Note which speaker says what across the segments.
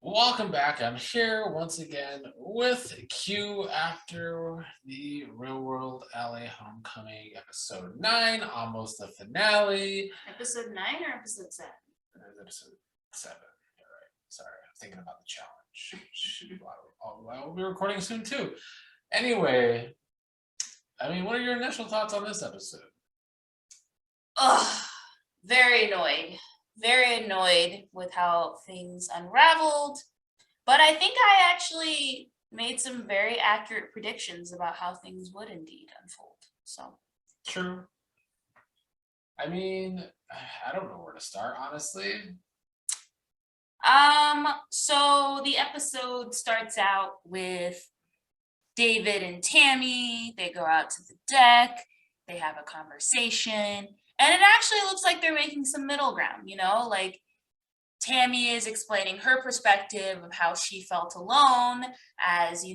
Speaker 1: Welcome back. I'm here once again with Q after the Real World LA Homecoming episode 9, almost the finale.
Speaker 2: Episode 9 or episode 7?
Speaker 1: Episode 7. All right. Sorry, I'm thinking about the challenge. We'll be recording soon too. Anyway, what are your initial thoughts on this episode?
Speaker 2: Ugh, very annoyed. Very annoyed with how things unraveled. But I think I actually made some very accurate predictions about how things would indeed unfold. So,
Speaker 1: True. I don't know where to start, honestly.
Speaker 2: so the episode starts out with David and Tammy. They go out to the deck, they have a conversation, and it actually looks like they're making some middle ground, like Tammy is explaining her perspective of how she felt alone as,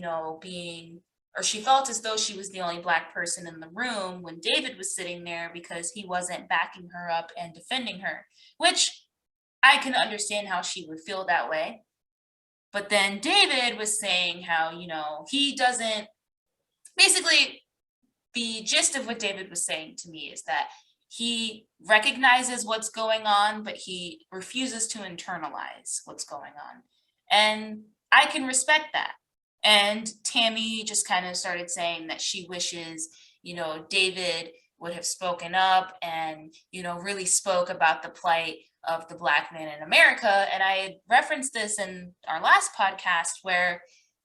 Speaker 2: being, or she felt as though she was the only Black person in the room when David was sitting there because he wasn't backing her up and defending her, which I can understand how she would feel that way. But then David was saying how, he doesn't, basically, the gist of what David was saying to me is that he recognizes what's going on, but he refuses to internalize what's going on. And I can respect that. And Tammy just kind of started saying that she wishes, David would have spoken up and, really spoke about the plight of the Black man in America. And I had referenced this in our last podcast where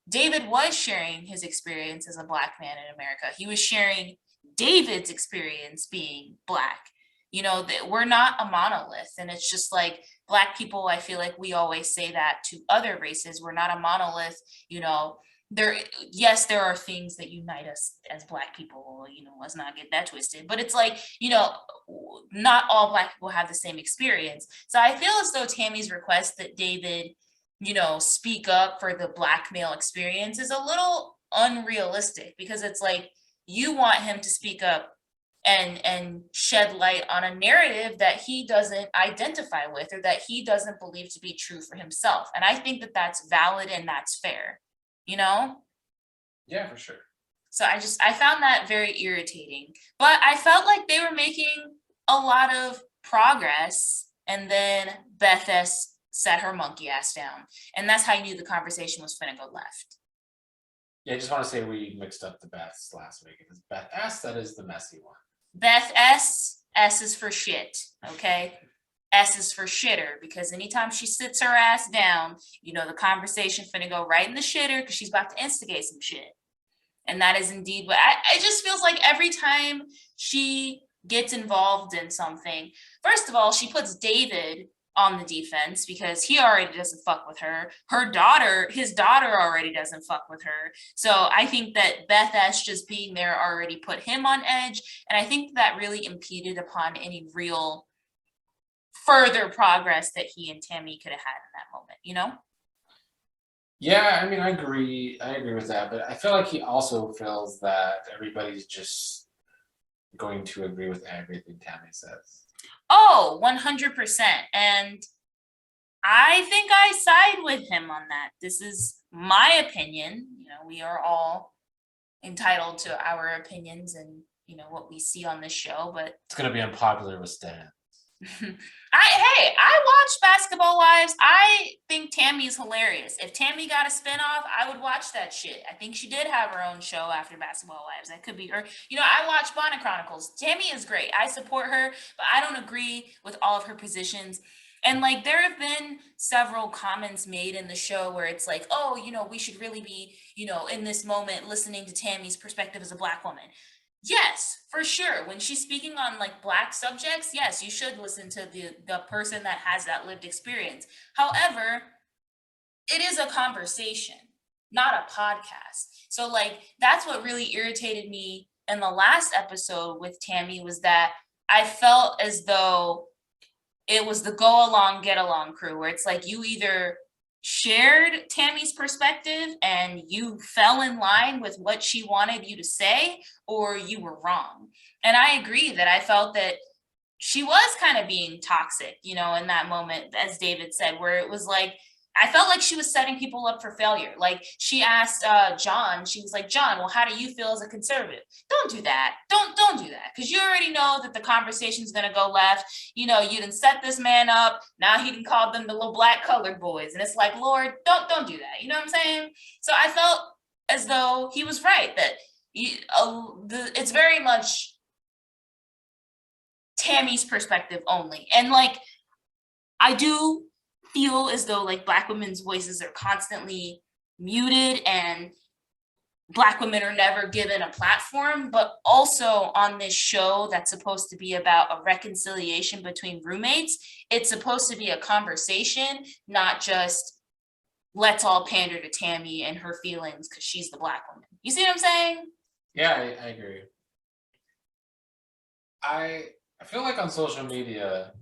Speaker 2: David was sharing his experience as a Black man in America. He was sharing David's experience being Black. That we're not a monolith. And it's just like Black people, I feel like we always say that to other races. We're not a monolith. Yes, there are things that unite us as Black people, let's not get that twisted. But it's like, not all Black people have the same experience. So I feel as though Tammy's request that David speak up for the Black male experience is a little unrealistic because it's like you want him to speak up and shed light on a narrative that he doesn't identify with or that he doesn't believe to be true for himself. And I think that that's valid and that's fair,
Speaker 1: Yeah, for sure.
Speaker 2: So I found that very irritating, but I felt like they were making a lot of progress. And then Beth S sat her monkey ass down. And that's how you knew the conversation was finna go left.
Speaker 1: Yeah, I just want to say we mixed up the Beths last week. It was Beth S, that is the messy one.
Speaker 2: Beth S is for shit, okay? S is for shitter because anytime she sits her ass down, the conversation finna go right in the shitter because she's about to instigate some shit. And that is indeed what it just feels like every time she gets involved in something. First of all, she puts David on the defense because he already doesn't fuck with her. His daughter already doesn't fuck with her. So I think that Beth S just being there already put him on edge. And I think that really impeded upon any real further progress that he and Tammy could have had in that moment,
Speaker 1: Yeah, I agree. I agree with that, but I feel like he also feels that everybody's just going to agree with everything Tammy says.
Speaker 2: Oh, 100%. And I think I side with him on that. This is my opinion. We are all entitled to our opinions and, what we see on this show, but
Speaker 1: It's going to be unpopular with Stan.
Speaker 2: I watched Basketball Wives. I think Tammy's hilarious. If Tammy got a spinoff, I would watch that shit. I think she did have her own show after Basketball Wives. That could be her. I watch Bonnet Chronicles. Tammy is great. I support her, but I don't agree with all of her positions. And like there have been several comments made in the show where it's like, oh, we should really be, in this moment listening to Tammy's perspective as a Black woman. Yes, for sure. When she's speaking on like Black subjects, yes, you should listen to the person that has that lived experience. However, it is a conversation, not a podcast. So like that's what really irritated me in the last episode with Tammy was that I felt as though it was the go along, get along crew where it's like you either shared Tammy's perspective and you fell in line with what she wanted you to say, or you were wrong. And I agree that I felt that she was kind of being toxic, in that moment, as David said, where it was like, I felt like she was setting people up for failure. Like she asked John, she was like, John, well, how do you feel as a conservative? Don't do that. Don't do that. Because you already know that the conversation's gonna go left. You know, you didn't set this man up. Now he done called them the little black colored boys. And it's like, Lord, don't do that. You know what I'm saying? So I felt as though he was right, that it's very much Tammy's perspective only. And like, I do feel as though like Black women's voices are constantly muted and Black women are never given a platform, but also on this show that's supposed to be about a reconciliation between roommates, it's supposed to be a conversation, not just let's all pander to Tammy and her feelings because she's the Black woman. You see what I'm saying?
Speaker 1: Yeah, I agree. I feel like on social media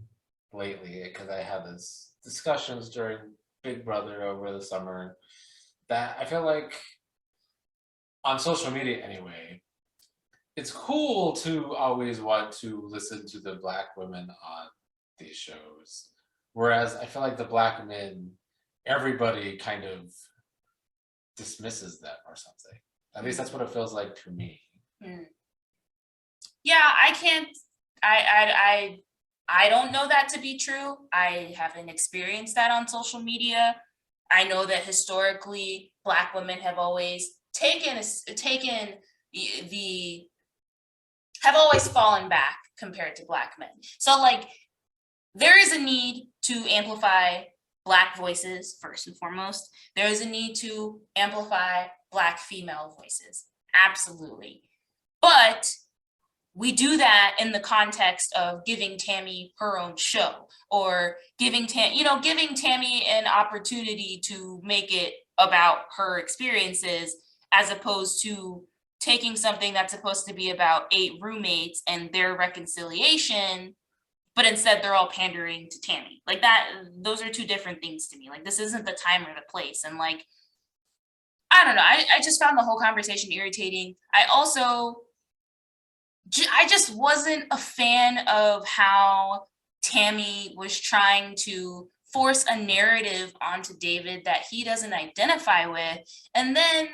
Speaker 1: lately, because I had this discussions during Big Brother over the summer, that I feel like on social media anyway, it's cool to always want to listen to the Black women on these shows. Whereas I feel like the Black men, everybody kind of dismisses them or something. At least that's what it feels like to me.
Speaker 2: Yeah, I can't. I don't know that to be true. I haven't experienced that on social media. I know that historically, Black women have always have always fallen back compared to Black men. So like, there is a need to amplify Black voices first and foremost. There is a need to amplify Black female voices, absolutely. But we do that in the context of giving Tammy her own show, or giving Tammy an opportunity to make it about her experiences, as opposed to taking something that's supposed to be about 8 roommates and their reconciliation, but instead they're all pandering to Tammy. Like that, those are two different things to me. Like this isn't the time or the place. And like, I don't know, I just found the whole conversation irritating. I just wasn't a fan of how Tammy was trying to force a narrative onto David that he doesn't identify with, and then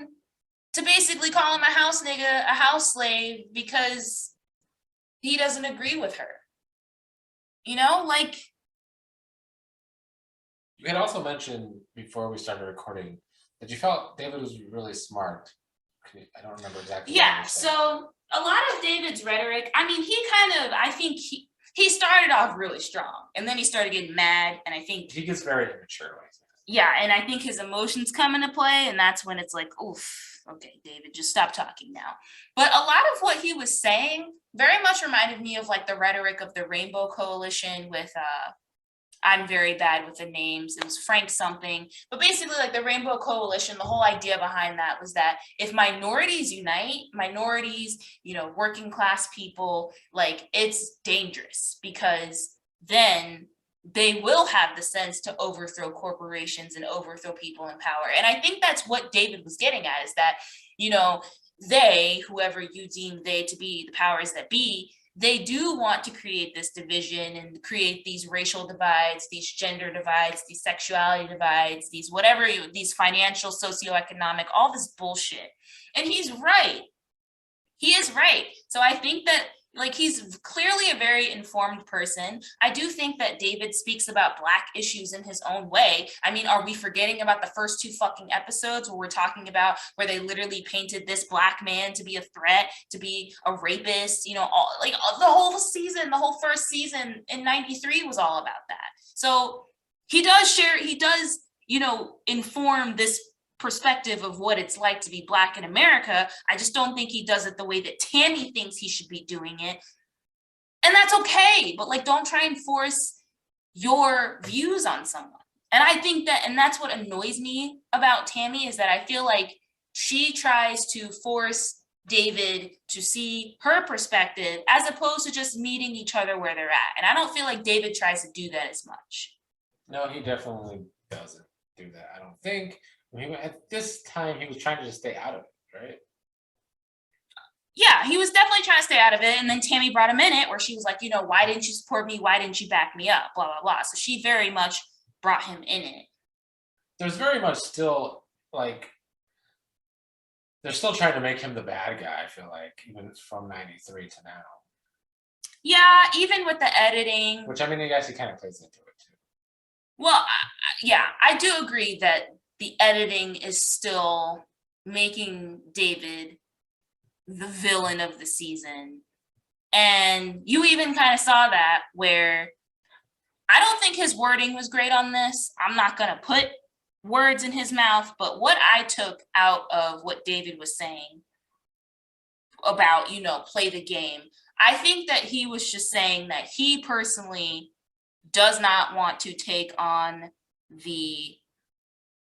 Speaker 2: to basically call him a house nigga, a house slave, because he doesn't agree with her. You know, like.
Speaker 1: You had also mentioned before we started recording that you felt David was really smart. I don't remember exactly.
Speaker 2: Yeah, so a lot of David's rhetoric, I mean, I think he started off really strong and then he started getting mad, and I think
Speaker 1: he gets very immature.
Speaker 2: Yeah, and I think his emotions come into play, and that's when it's like, oof, okay, David, just stop talking now. But a lot of what he was saying very much reminded me of like the rhetoric of the Rainbow Coalition with I'm very bad with the names. It was Frank something. But basically, like the Rainbow Coalition, the whole idea behind that was that if minorities unite, minorities, working class people, like it's dangerous, because then they will have the sense to overthrow corporations and overthrow people in power. And I think that's what David was getting at, is that, they, whoever you deem they to be, the powers that be, they do want to create this division and create these racial divides, these gender divides, these sexuality divides, these financial, socioeconomic, all this bullshit. And he's right. He is right. So I think that like he's clearly a very informed person. I do think that David speaks about Black issues in his own way. I mean, are we forgetting about the first 2 fucking episodes where we're talking about where they literally painted this Black man to be a threat, to be a rapist, the whole season, the whole first season in 93 was all about that. So he does inform this perspective of what it's like to be Black in America. I just don't think he does it the way that Tammy thinks he should be doing it. And that's okay, but like, don't try and force your views on someone. And I think that's what annoys me about Tammy, is that I feel like she tries to force David to see her perspective as opposed to just meeting each other where they're at. And I don't feel like David tries to do that as much.
Speaker 1: No, he definitely doesn't do that, I don't think. At this time, he was trying to just stay out of it, right?
Speaker 2: Yeah, he was definitely trying to stay out of it. And then Tammy brought him in it, where she was like, why didn't you support me? Why didn't you back me up? Blah, blah, blah. So she very much brought him in it.
Speaker 1: there's very much still like they're still trying to make him the bad guy. I feel like even from '93 to now,
Speaker 2: Yeah, even with the editing.
Speaker 1: which I mean, I guess he kind of plays into it too.
Speaker 2: Well, yeah, I do agree that the editing is still making David the villain of the season. And you even kind of saw that where I don't think his wording was great on this. I'm not going to put words in his mouth, but what I took out of what David was saying about, play the game, I think that he was just saying that he personally does not want to take on the,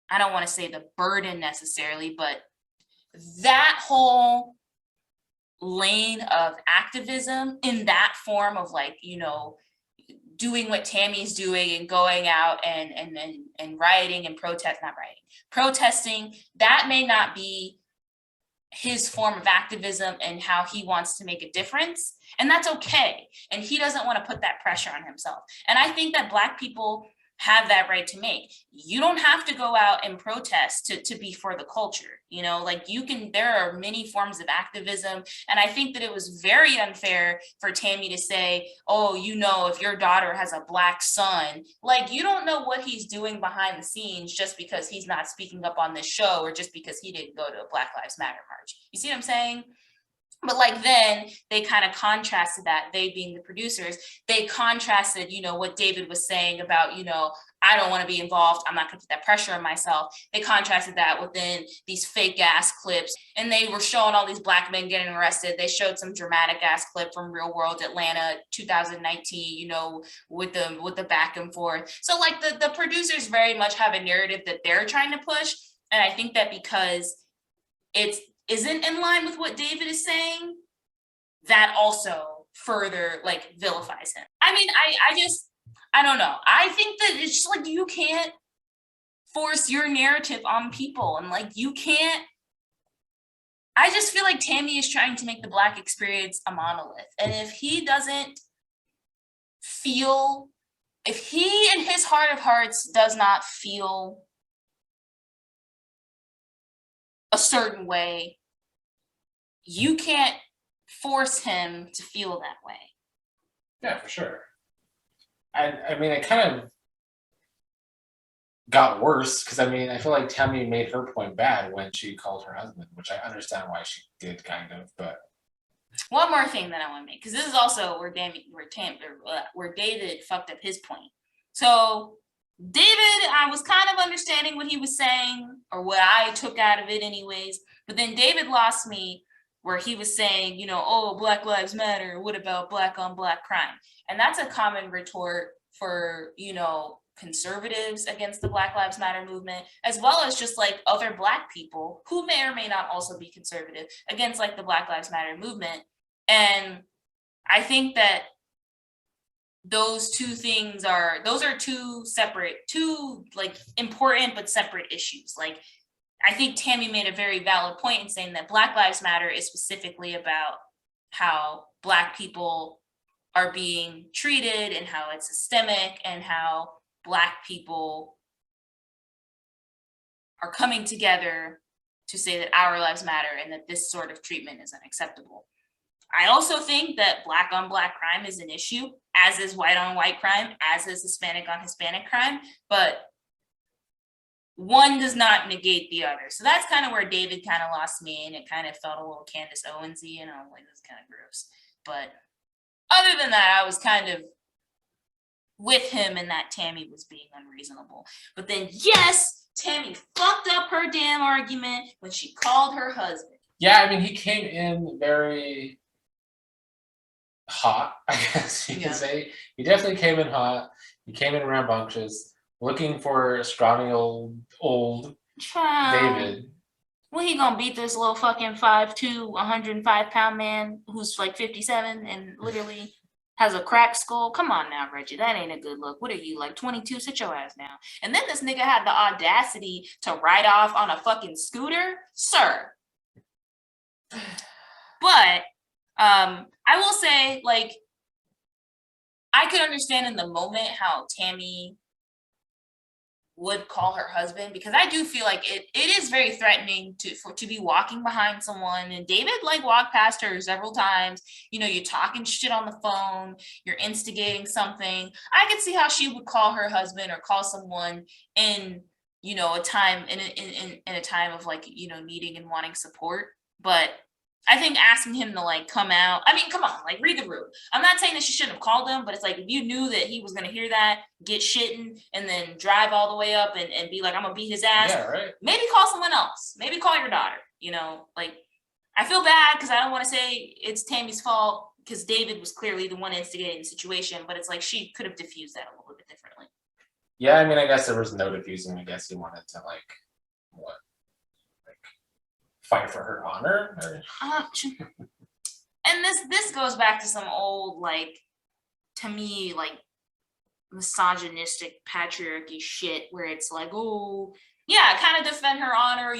Speaker 2: I don't want to say the burden necessarily, but that whole lane of activism in that form of like, doing what Tammy's doing and going out and rioting and protesting, that may not be his form of activism and how he wants to make a difference. And that's okay. And he doesn't want to put that pressure on himself. And I think that Black people have that right to make. You don't have to go out and protest to be for the culture. Like there are many forms of activism. And I think that it was very unfair for Tammy to say, oh, if your daughter has a Black son, like you don't know what he's doing behind the scenes just because he's not speaking up on this show or just because he didn't go to a Black Lives Matter march. You see what I'm saying? But like then they kind of contrasted that, they being the producers, they contrasted, what David was saying about, I don't want to be involved. I'm not going to put that pressure on myself. They contrasted that within these fake ass clips. And they were showing all these Black men getting arrested. They showed some dramatic ass clip from Real World Atlanta 2019, with the back and forth. So like the producers very much have a narrative that they're trying to push. And I think that because it isn't in line with what David is saying, that also further like vilifies him. I mean, I don't know. I think that it's just like you can't force your narrative on people, and like you can't. I just feel like Tammy is trying to make the Black experience a monolith, and if he doesn't feel, if he in his heart of hearts does not feel a certain way, you can't force him to feel that way.
Speaker 1: Yeah, for sure. I mean, it kind of got worse because I mean, I feel like Tammy made her point bad when she called her husband, which I understand why she did, kind of. But
Speaker 2: one more thing that I want to make, because this is also where David fucked up his point. So David, I was kind of understanding what he was saying, or what I took out of it anyways, but then David lost me where he was saying, oh, Black Lives Matter, what about Black on Black crime? And that's a common retort for, conservatives against the Black Lives Matter movement, as well as just like other Black people who may or may not also be conservative against like the Black Lives Matter movement. And I think that those are two like important but separate issues. Like I think Tammy made a very valid point in saying that Black Lives Matter is specifically about how Black people are being treated and how it's systemic and how Black people are coming together to say that our lives matter and that this sort of treatment is unacceptable. I also think that Black on Black crime is an issue, as is white on white crime, as is Hispanic on Hispanic crime, but one does not negate the other. So that's kind of where David kind of lost me, and it kind of felt a little Candace Owens-y, and I was like, this is kind of gross. But other than that, I was kind of with him in that Tammy was being unreasonable. But then, yes, Tammy fucked up her damn argument when she called her husband.
Speaker 1: Yeah, I mean, he came in very hot, I guess you could say. He definitely came in hot. He came in rambunctious, looking for scrawny old David.
Speaker 2: When he gonna beat this little fucking 5'2", 105-pound man who's like 57 and literally has a cracked skull? Come on now, Reggie. That ain't a good look. What are you, like 22? Sit your ass down. And then this nigga had the audacity to ride off on a fucking scooter? Sir. But I will say, like, I could understand in the moment how Tammy would call her husband, because I do feel like it is very threatening to be walking behind someone, and David like walked past her several times. You're talking shit on the phone, you're instigating something. I could see how she would call her husband or call someone in a time in a time of like needing and wanting support. But I think asking him to like come out, I mean, come on, like read the room. I'm not saying that she shouldn't have called him, but it's like if you knew that he was gonna hear that, get shitting, and then drive all the way up and be like, I'm gonna beat his ass.
Speaker 1: Yeah, right.
Speaker 2: Maybe call someone else. Maybe call your daughter. Like I feel bad because I don't want to say it's Tammy's fault because David was clearly the one instigating the situation, but it's like she could have diffused that a little bit differently.
Speaker 1: Yeah, I mean, I guess there was no diffusing. I guess he wanted to like what, like fight for her honor.
Speaker 2: And this goes back to some old like, to me, like misogynistic patriarchy shit where it's like, oh yeah, kind of defend her honor,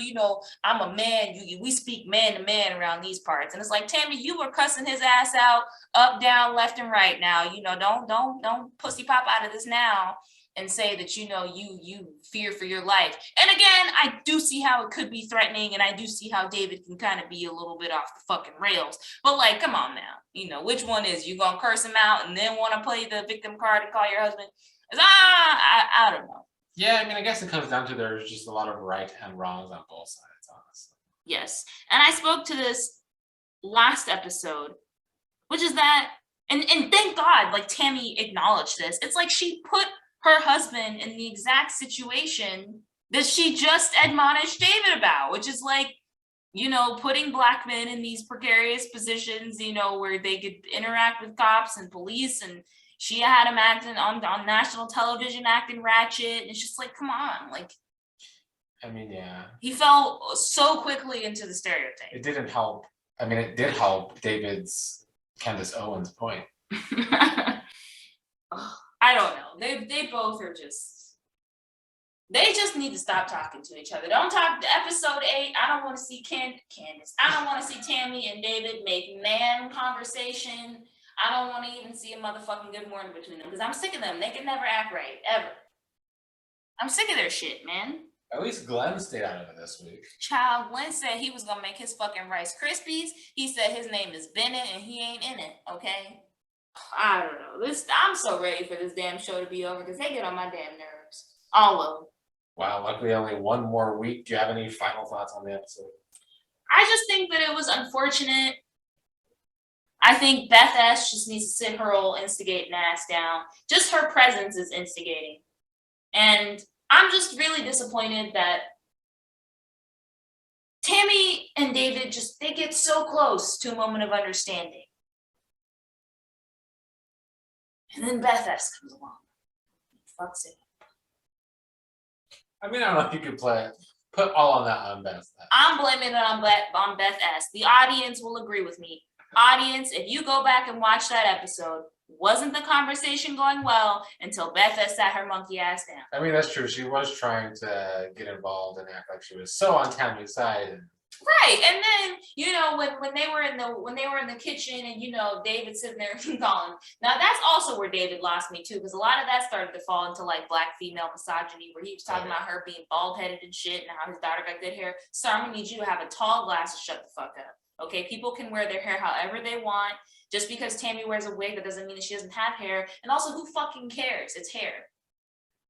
Speaker 2: I'm a man, we speak man to man around these parts. And it's like, Tammy, you were cussing his ass out up, down, left, and right. Now don't pussy pop out of this now and say that you fear for your life. And again, I do see how it could be threatening, and I do see how David can kind of be a little bit off the fucking rails. But like, come on now, which one is you gonna curse him out and then want to play the victim card and call your husband? I don't know.
Speaker 1: Yeah, I mean, I guess it comes down to there's just a lot of right and wrongs on both sides, honestly.
Speaker 2: Yes, and I spoke to this last episode, which is that, and thank God, like Tammy acknowledged this. It's like she put her husband in the exact situation that she just admonished David about, which is like, putting Black men in these precarious positions, where they could interact with cops and police, and she had him acting on national television, acting ratchet. And it's just like, come on, like.
Speaker 1: I mean, yeah.
Speaker 2: He fell so quickly into the stereotype.
Speaker 1: It didn't help. I mean, it did help David's Candace Owens point.
Speaker 2: I don't know. They both are just. They just need to stop talking to each other. Don't talk to episode 8. I don't want to see Candace. I don't want to see Tammy and David make man conversation. I don't want to even see a motherfucking good morning between them because I'm sick of them. They can never act right, ever. I'm sick of their shit, man.
Speaker 1: At least Glenn stayed out of it this week.
Speaker 2: Child, Glenn said he was going to make his fucking Rice Krispies. He said his name is Bennett and he ain't in it, okay? I don't know. I'm so ready for this damn show to be over because they get on my damn nerves. All of them.
Speaker 1: Wow, luckily only one more week. Do you have any final thoughts on the episode?
Speaker 2: I just think that it was unfortunate. I think Beth S. just needs to sit her old instigating ass down. Just her presence is instigating. And I'm just really disappointed that Tammy and David they get so close to a moment of understanding. And then Beth S. comes along. Fucks it.
Speaker 1: I mean, I don't know if you could put all of that on Beth.
Speaker 2: I'm blaming it on Beth S. The audience will agree with me. Audience, if you go back and watch that episode, wasn't the conversation going well until Beth S. sat her monkey ass down.
Speaker 1: I mean, that's true. She was trying to get involved and act like she was so on Tammy's side.
Speaker 2: Right, and then when they were in the kitchen and David sitting there calling. Now that's also where David lost me too, because a lot of that started to fall into like Black female misogyny, where he was talking about her being bald headed and shit, and how his daughter got good hair. So I'm gonna need you to have a tall glass to shut the fuck up. Okay, people can wear their hair however they want. Just because Tammy wears a wig, that doesn't mean that she doesn't have hair. And also, who fucking cares? It's hair.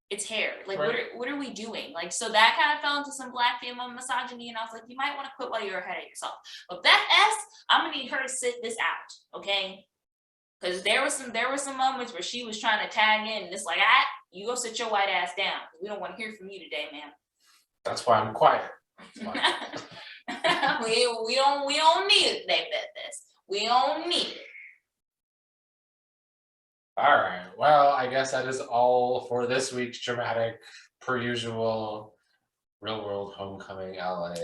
Speaker 2: It's hair. Like,
Speaker 1: right.
Speaker 2: what are we doing? Like, so that kind of fell into some Black female misogyny, and I was like, you might want to quit while you're ahead of yourself. But Beth S., I'm gonna need her to sit this out, okay? Because there were some moments where she was trying to tag in, and it's like, you go sit your white ass down. We don't want to hear from you today, ma'am.
Speaker 1: That's why I'm quiet.
Speaker 2: we don't need it today, Beth S. We don't need it.
Speaker 1: All right. Well, I guess that is all for this week's dramatic, per usual, Real World Homecoming LA.